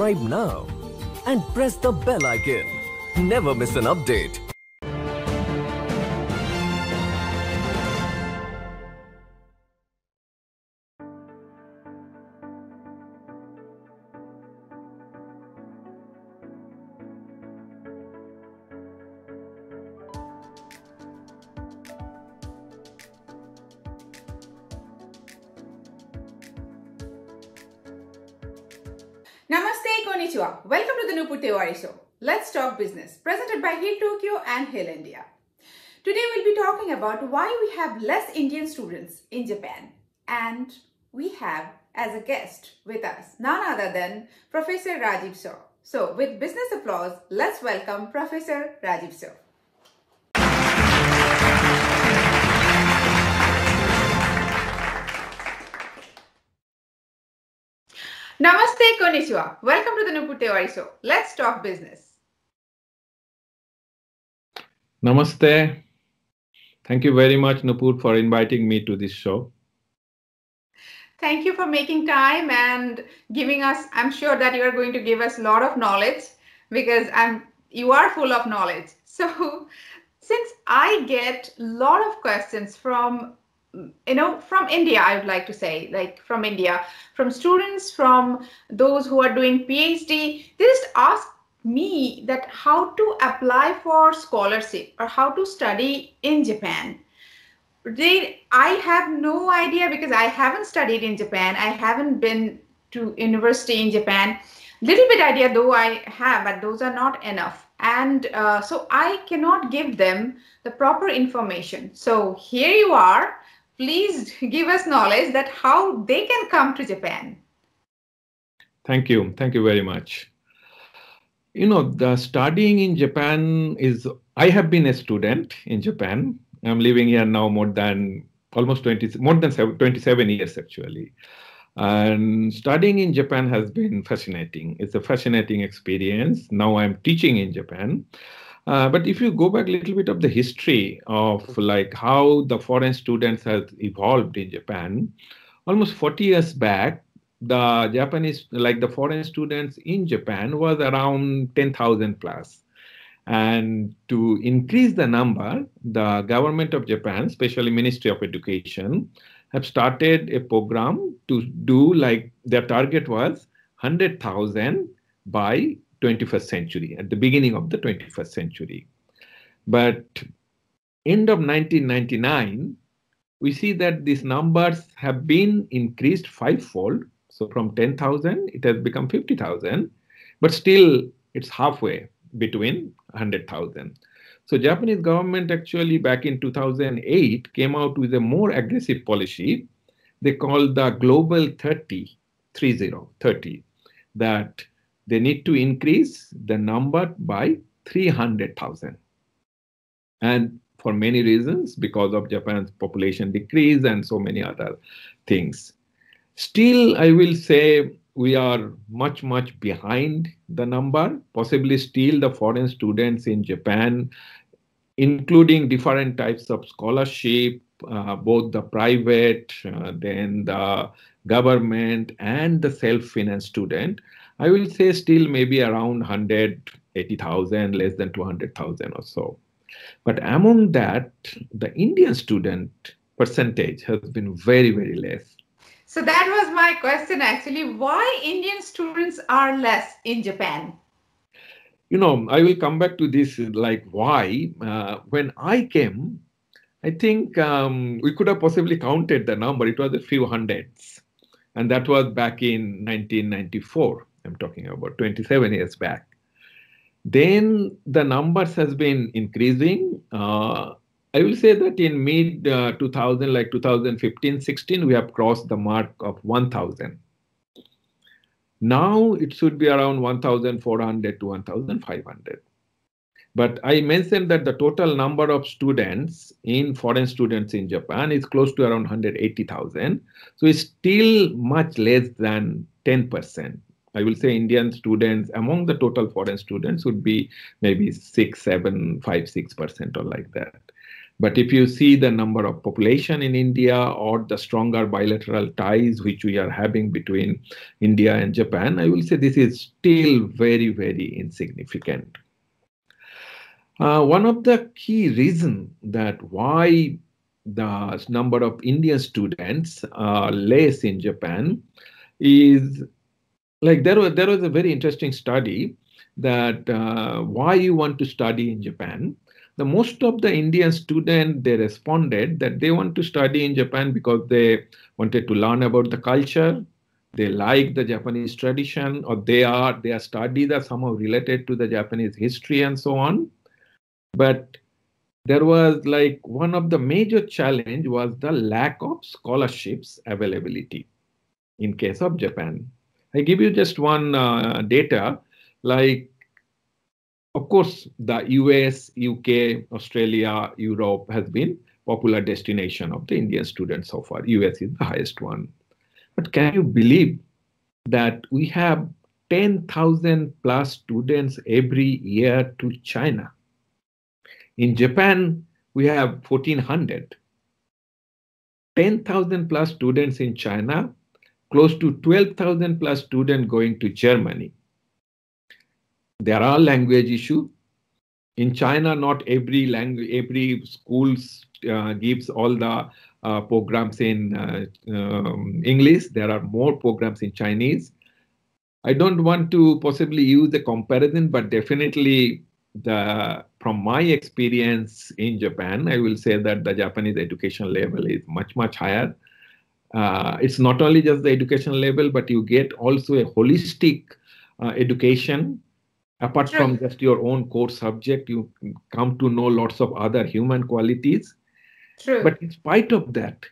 subscribe now and press the bell icon. Never miss an update. Namaste, konnichiwa. Welcome to the Nupur Tewari show. Let's talk business, presented by Hill Tokyo and Hill India. Today we'll be talking about why we have less Indian students in Japan, and we have as a guest with us none other than Professor Rajib Shaw. So with business applause, let's welcome Professor Rajib Shaw. Namaste, konnichiwa. Welcome to the Nupur Tewari show. Let's talk business. Namaste. Thank you very much, Nupur, for inviting me to this show. Thank you for making time and giving us, I'm sure that you are going to give us a lot of knowledge because you are full of knowledge. So since I get a lot of questions from India, I would like to say, like from India, from students, from those who are doing PhD, they just ask me that how to apply for scholarship or how to study in Japan. I have no idea because I haven't studied in Japan. I haven't been to university in Japan. Little bit idea though I have, but those are not enough. And so I cannot give them the proper information. So here you are. Please give us knowledge that how they can come to Japan. Thank you. Thank you very much. The studying in Japan I have been a student in Japan. I'm living here now more than 27 years actually. And studying in Japan has been fascinating. It's a fascinating experience. Now I'm teaching in Japan. But if you go back a little bit of the history of like how the foreign students have evolved in Japan, almost 40 years back, the Japanese, like the foreign students in Japan was around 10,000 plus. And to increase the number, the government of Japan, especially Ministry of Education, have started a program to do like their target was 100,000 by 21st century, at the beginning of the 21st century. But end of 1999, we see that these numbers have been increased fivefold. So from 10,000, it has become 50,000, but still it's halfway between 100,000. So Japanese government actually back in 2008 came out with a more aggressive policy. They called the Global 30, that they need to increase the number by 300,000. And for many reasons, because of Japan's population decrease and so many other things. Still, I will say we are much, much behind the number. Possibly still the foreign students in Japan, including different types of scholarship, both the private, then the government and the self-financed student, I will say still maybe around 180,000, less than 200,000 or so. But among that, the Indian student percentage has been very, very less. So that was my question actually. Why Indian students are less in Japan? I will come back to this, like why. When I came, I think we could have possibly counted the number. It was a few hundreds. And that was back in 1994. I'm talking about 27 years back. Then the numbers has been increasing. I will say that in mid 2000, like 2015, 16, we have crossed the mark of 1,000. Now it should be around 1,400 to 1,500. But I mentioned that the total number of students foreign students in Japan is close to around 180,000. So it's still much less than 10%. I will say Indian students among the total foreign students would be maybe 6%, 7%, 5%, 6% or like that. But if you see the number of population in India or the stronger bilateral ties which we are having between India and Japan, I will say this is still very, very insignificant. One of the key reasons that why the number of Indian students are less in Japan is like there was a very interesting study that why you want to study in Japan. The most of the Indian students, they responded that they want to study in Japan because they wanted to learn about the culture, they like the Japanese tradition, or their studies are somehow related to the Japanese history and so on. But there was like one of the major challenge was the lack of scholarships availability in case of Japan. I give you just one data, like, of course, the US, UK, Australia, Europe has been popular destination of the Indian students so far. US is the highest one. But can you believe that we have 10,000 plus students every year to China? In Japan, we have 1,400. 10,000 plus students in China, close to 12,000 plus students going to Germany. There are language issues. In China, not every language, every schools gives all the programs in English. There are more programs in Chinese. I don't want to possibly use a comparison, but definitely from my experience in Japan, I will say that the Japanese education level is much, much higher. It's not only just the education level, but you get also a holistic education. Apart from just your own core subject, you come to know lots of other human qualities. True. But in spite of that,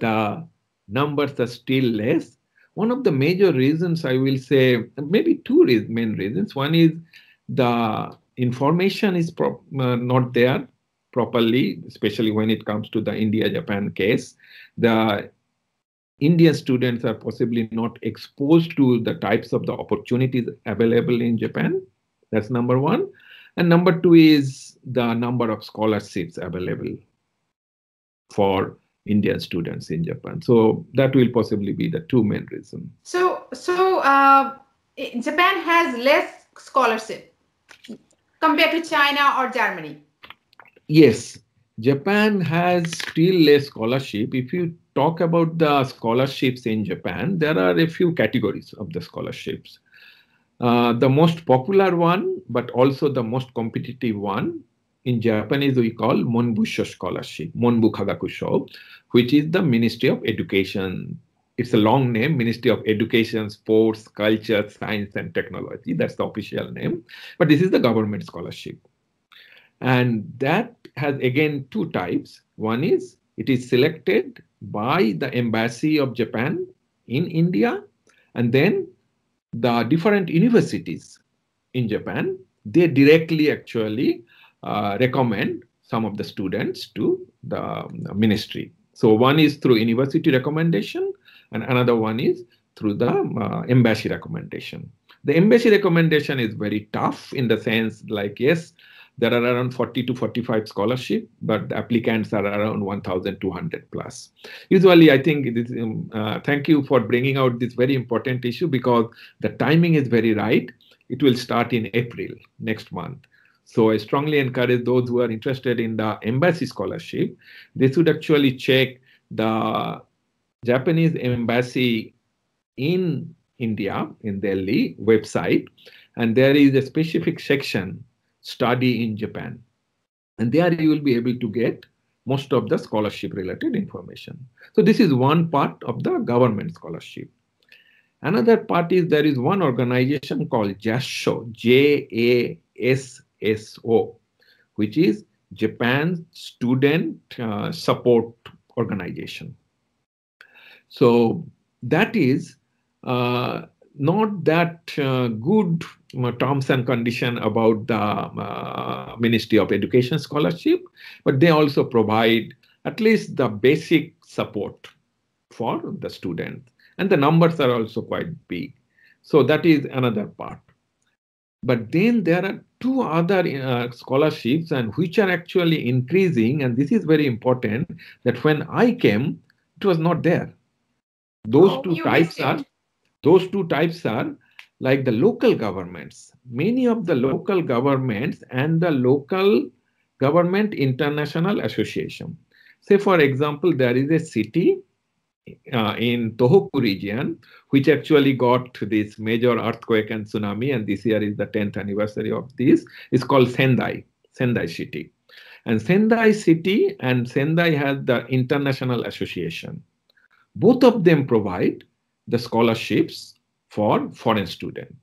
the numbers are still less. One of the major reasons, I will say, maybe two main reasons. One is the information is not there properly, especially when it comes to the India-Japan case. The Indian students are possibly not exposed to the types of the opportunities available in Japan. That's number one. And number two is the number of scholarships available for Indian students in Japan. So that will possibly be the two main reasons. So Japan has less scholarship compared to China or Germany. Yes, Japan has still less scholarship. If you talk about the scholarships in Japan, there are a few categories of the scholarships. The most popular one, but also the most competitive one, in Japanese we call Monbusho Scholarship, Monbu Kagakusho, which is the Ministry of Education. It's a long name, Ministry of Education, Sports, Culture, Science and Technology. That's the official name. But this is the government scholarship. And that has, again, two types. One is it is selected by the Embassy of Japan in India, and then the different universities in Japan, they directly actually recommend some of the students to the ministry. So one is through university recommendation, and another one is through the embassy recommendation. The embassy recommendation is very tough in the sense like, yes, there are around 40 to 45 scholarships, but the applicants are around 1,200 plus. Usually, I think it is, thank you for bringing out this very important issue because the timing is very right. It will start in April next month. So I strongly encourage those who are interested in the embassy scholarship, they should actually check the Japanese embassy in India, in Delhi website, and there is a specific section, study in Japan. And there you will be able to get most of the scholarship related information. So this is one part of the government scholarship. Another part is there is one organization called JASSO, JASSO, which is Japan's Student Support Organization. So that is not that good terms and condition about the Ministry of Education scholarship, but they also provide at least the basic support for the students. And the numbers are also quite big. So that is another part. But then there are two other scholarships, and which are actually increasing, and this is very important, that when I came, it was not there. Those two types are like the local governments. Many of the local governments and the local government international association. Say, for example, there is a city in Tohoku region, which actually got this major earthquake and tsunami, and this year is the 10th anniversary of this. It's called Sendai city. And Sendai city and Sendai has the international association. Both of them provide the scholarships for foreign students.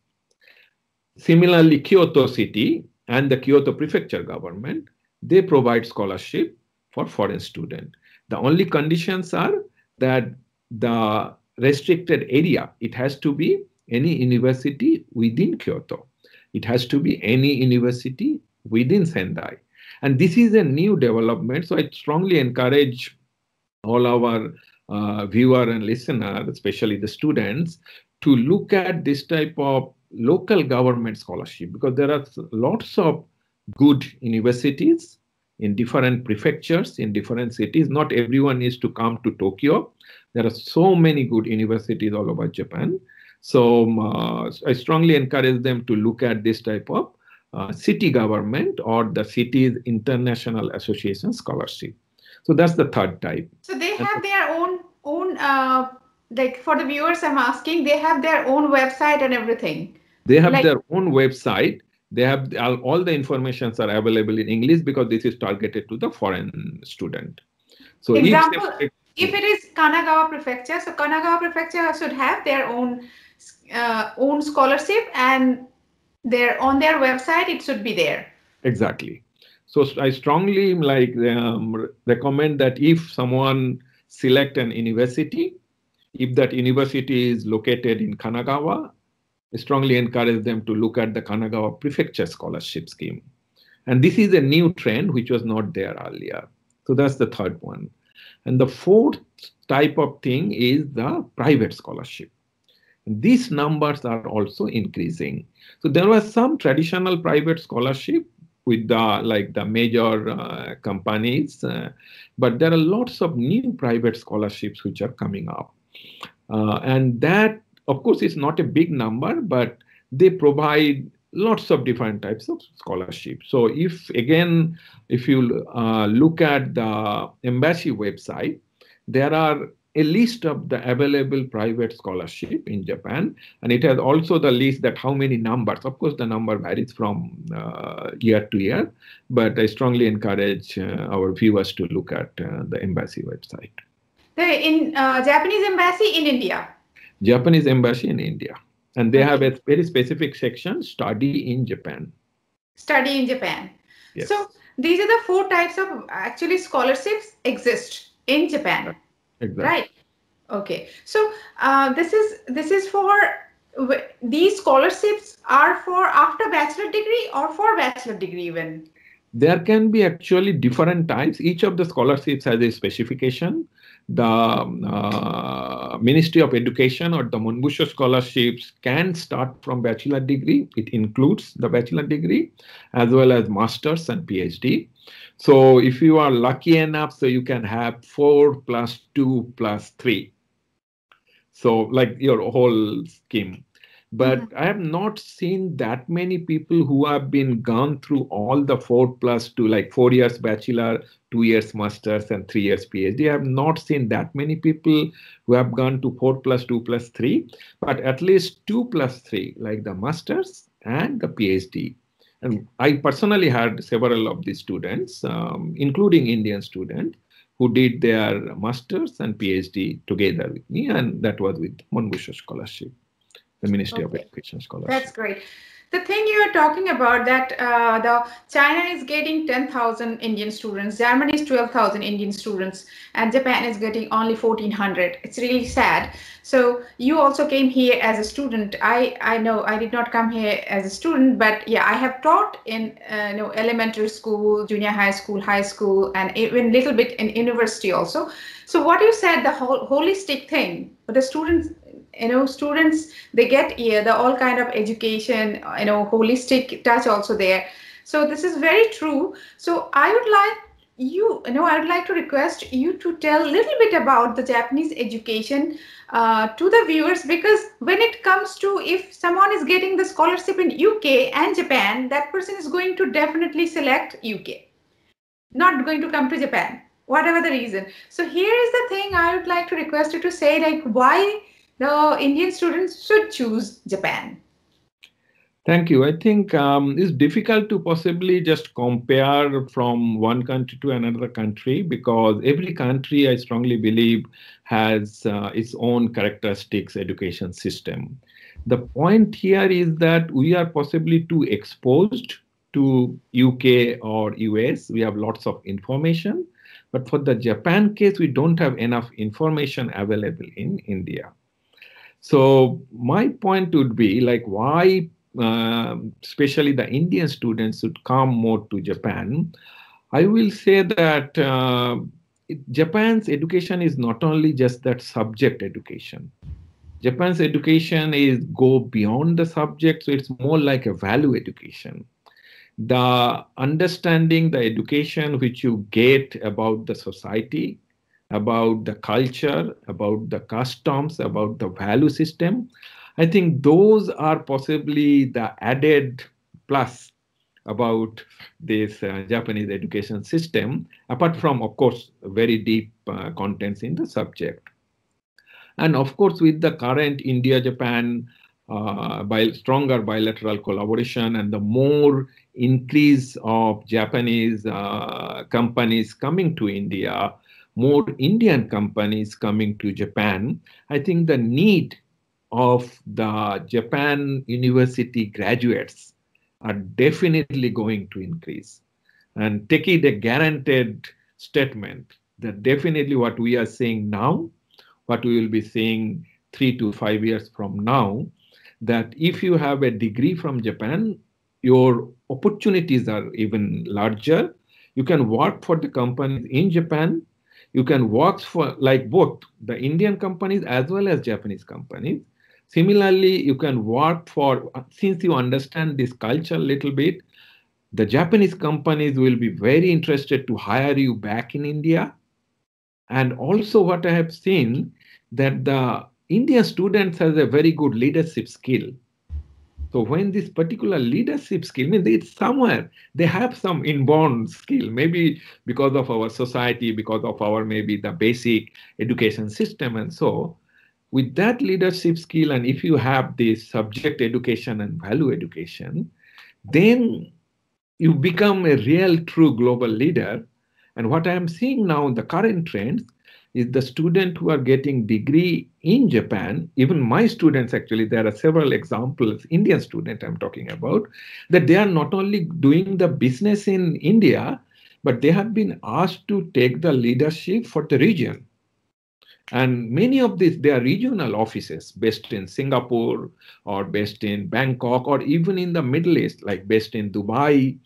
Similarly, Kyoto city and the Kyoto prefecture government, they provide scholarship for foreign students. The only conditions are that the restricted area, it has to be any university within Kyoto. It has to be any university within Sendai. And this is a new development. So I strongly encourage all our viewer and listener, especially the students, to look at this type of local government scholarship, because there are lots of good universities in different prefectures, in different cities. Not everyone needs to come to Tokyo. There are so many good universities all over Japan. So I strongly encourage them to look at this type of city government or the city's international association scholarship. So that's the third type. So they have their own like for the viewers I'm asking, they have their own website and everything. They have their own website. They have all the informations are available in English because this is targeted to the foreign student. So example, if it is Kanagawa prefecture, so Kanagawa prefecture should have their own scholarship, and on their website it should be there. Exactly. So I strongly recommend that if someone select an university, if that university is located in Kanagawa, I strongly encourage them to look at the Kanagawa Prefecture Scholarship Scheme. And this is a new trend which was not there earlier. So that's the third one. And the fourth type of thing is the private scholarship. These numbers are also increasing. So there was some traditional private scholarship with the major companies, but there are lots of new private scholarships which are coming up. And that, of course, is not a big number, but they provide lots of different types of scholarships. So if you look at the embassy website, there are a list of the available private scholarship in Japan, and it has also the list that how many numbers. Of course, the number varies from year to year, but I strongly encourage our viewers to look at the embassy website. The Japanese embassy in India. Japanese embassy in India. And they have a very specific section, study in Japan. Study in Japan. Yes. So these are the four types of actually scholarships exist in Japan. Exactly. Right. Okay. So this is for, these scholarships are for after bachelor degree or for bachelor degree even? There can be actually different types. Each of the scholarships has a specification. The Ministry of Education or the Monbusho scholarships can start from bachelor degree. It includes the bachelor degree as well as master's and PhD. So if you are lucky enough, so you can have 4 + 2 + 3. So like your whole scheme. But I have not seen that many people who have gone through all the 4 + 2, like 4 years bachelor, 2 years master's, and 3 years PhD. I have not seen that many people who have gone to 4 + 2 + 3, but at least 2 + 3, like the master's and the PhD. And I personally had several of these students, including Indian students, who did their master's and PhD together with me, and that was with Monbusho scholarship. The Ministry of Education scholarship. That's great. The thing you are talking about, that the China is getting 10,000 Indian students, Germany is 12,000 Indian students, and Japan is getting only 1,400. It's really sad. So you also came here as a student. I know I did not come here as a student, but yeah, I have taught in elementary school, junior high school, and even a little bit in university also. So what you said, the whole holistic thing, but the students students, they get the all kind of education, holistic touch also there. So this is very true. So I would like I would like to request you to tell a little bit about the Japanese education to the viewers, because when it comes to, if someone is getting the scholarship in UK and Japan, that person is going to definitely select UK, not going to come to Japan, whatever the reason. So here is the thing I would like to request you to say, like, why the Indian students should choose Japan. Thank you. I think it's difficult to possibly just compare from one country to another country, because every country, I strongly believe, has its own characteristics education system. The point here is that we are possibly too exposed to UK or US. We have lots of information, but for the Japan case, we don't have enough information available in India. So my point would be, like, why especially the Indian students should come more to Japan. I will say that Japan's education is not only just that subject education. Japan's education is go beyond the subject, so it's more like a value education. The understanding, the education which you get about the society, about the culture, about the customs, about the value system, I think those are possibly the added plus about this Japanese education system, apart from, of course, very deep contents in the subject. And of course, with the current India-Japan stronger bilateral collaboration and the more increase of Japanese companies coming to India, more Indian companies coming to Japan, I think the need of the Japan university graduates are definitely going to increase. And take it a guaranteed statement that definitely what we are seeing now, what we will be seeing 3 to 5 years from now, that if you have a degree from Japan, your opportunities are even larger. You can work for the companies in Japan. You can work for, like, both the Indian companies as well as Japanese companies. Similarly, you can work for, since you understand this culture a little bit, the Japanese companies will be very interested to hire you back in India. And also what I have seen, that the Indian students has a very good leadership skill. So when this particular leadership skill, means it's somewhere, they have some inborn skill, maybe because of our society, because of our maybe the basic education system and so. With that leadership skill, and if you have this subject education and value education, then you become a real true global leader. And what I am seeing now in the current trends is the student who are getting degree in Japan, even my students, actually, there are several examples, Indian student I'm talking about, that they are not only doing the business in India, but they have been asked to take the leadership for the region. And many of these, they are regional offices based in Singapore or based in Bangkok or even in the Middle East, like based in Dubai.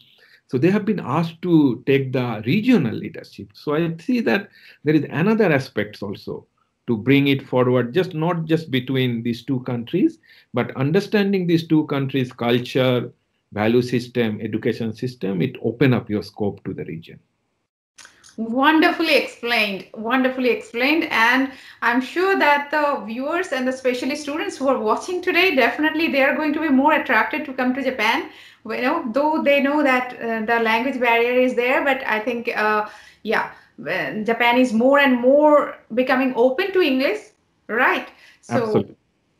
So they have been asked to take the regional leadership. So I see that there is another aspect also to bring it forward, just not just between these two countries, but understanding these two countries' culture, value system, education system, it open up your scope to the region. Wonderfully explained, wonderfully explained. And I'm sure that the viewers and especially students who are watching today, definitely they are going to be more attracted to come to Japan. Though they know that the language barrier is there, but I think, Japan is more and more becoming open to English, right? So, Absolutely.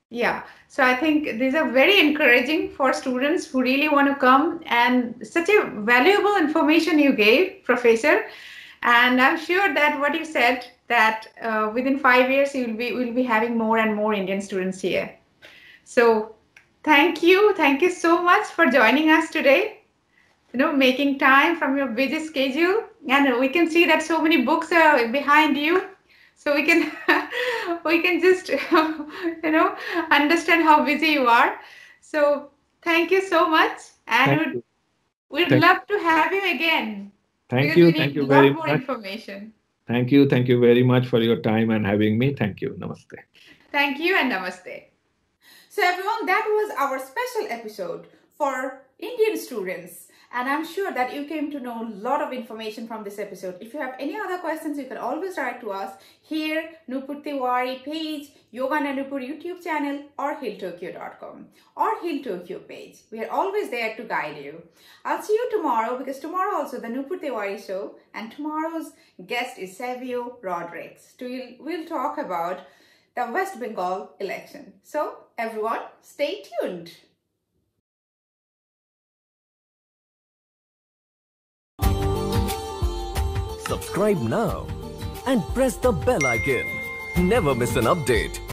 yeah. So I think these are very encouraging for students who really want to come, and such a valuable information you gave, Professor. And I'm sure that what you said, that within 5 years we'll be having more and more Indian students here. So thank you so much for joining us today. Making time from your busy schedule, and we can see that so many books are behind you. So we can we can just understand how busy you are. So thank you so much, and we'd love to have you again. Thank Because you. we Thank need you a lot very more much. information. Thank you. Thank you very much for your time and having me. Thank you. Namaste. Thank you and namaste. So everyone, that was our special episode for Indian students. And I'm sure that you came to know a lot of information from this episode. If you have any other questions, you can always write to us here, Nupur Tewari page, Yogannanupur YouTube channel, or hilltokyo.com or Hill Tokyo page. We are always there to guide you. I'll see you tomorrow, because tomorrow also the Nupur Tewari show, and tomorrow's guest is Savio Rodriguez. We'll talk about the West Bengal election. So everyone, stay tuned. Subscribe now and press the bell icon. Never miss an update.